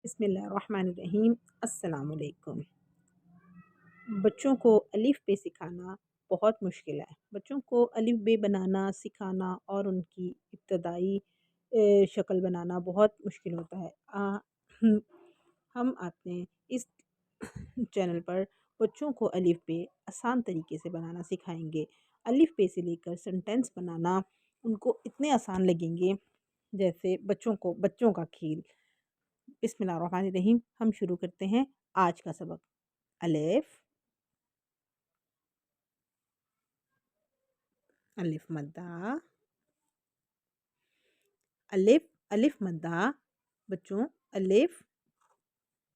बिस्मिल्लाहिर्रहमानिर्रहीम। अस्सलाम वालेकुम। बच्चों को अलिफ बे सिखाना बहुत मुश्किल है। बच्चों को अलिफ बे बनाना सिखाना और उनकी इब्तदाई शक्ल बनाना बहुत मुश्किल होता है। हम हम अपने इस चैनल पर बच्चों को अलिफ बे आसान तरीके से बनाना सिखाएंगे। अलिफ बे से लेकर सेंटेंस बनाना उनको इतने आसान लगेंगे जैसे बच्चों का खेल। बिस्मिल्लाहिर्रहमानिर्रहीम। हम शुरू करते हैं आज का सबक। अलिफ, अलिफ मद्दा, अलिफ, अलिफ मद्दा। बच्चों, अलिफ,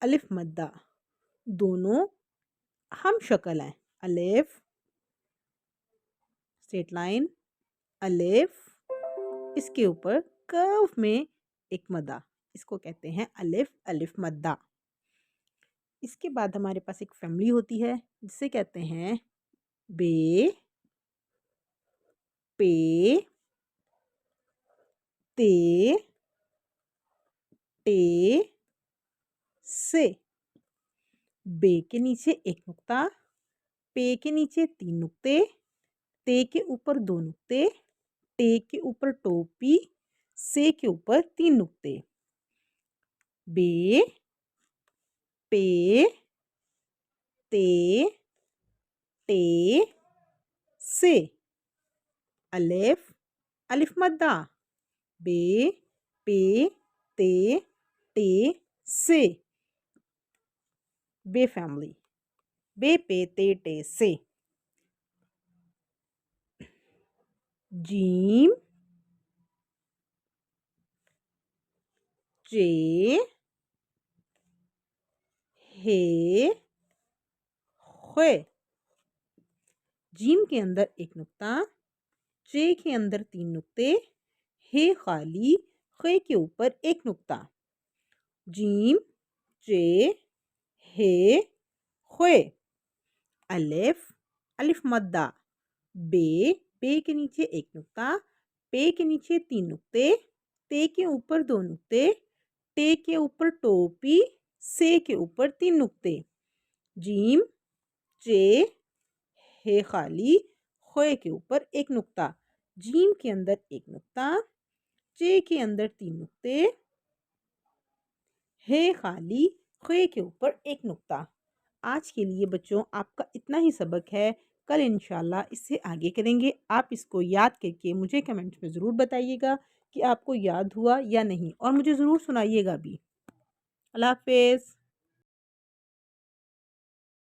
अलिफ मद्दा दोनों हम शक्ल हैं। अलिफ स्ट्रेट लाइन, अलिफ इसके ऊपर कर्व में एक मद्दा, इसको कहते हैं अलिफ, अलिफ मद्दा। इसके बाद हमारे पास एक फैमिली होती है जिसे कहते हैं बे, पे, ते, टे, से। बे के नीचे एक नुक्ता, पे के नीचे 3 नुक्ते, ते के ऊपर 2 नुक्ते, टे के ऊपर टोपी, से के ऊपर 3 नुक्ते। बे, पे, ते, टे, से। अलिफ, अलिफ मद्दा। बे, पे, ते, टे, से। बे फैमिली। बे, पे, ते, टे, से। जीम, जे, हे, खे। जीम के अंदर एक नुक्ता, जे के अंदर 3 नुक्ते, हे खाली, खे के ऊपर एक नुक्ता। जीम, जे, हे, खे। अलिफ, अलिफ मद्दा। बे, बे के नीचे एक नुक्ता, पे के नीचे 3 नुक्ते, ते के ऊपर 2 नुक्ते, टे के ऊपर टोपी, से के ऊपर 3 नुक्ते। जीम, जे, हे खाली, खे के ऊपर एक नुक्ता। जीम के अंदर एक नुक्ता, जे के अंदर 3 नुक्ते, हे खाली, खे के ऊपर एक नुक्ता। आज के लिए बच्चों आपका इतना ही सबक है। कल इंशाल्लाह इससे आगे करेंगे। आप इसको याद करके मुझे कमेंट्स में ज़रूर बताइएगा कि आपको याद हुआ या नहीं, और मुझे ज़रूर सुनाइएगा भी। अल्लाह हाफ़िज़।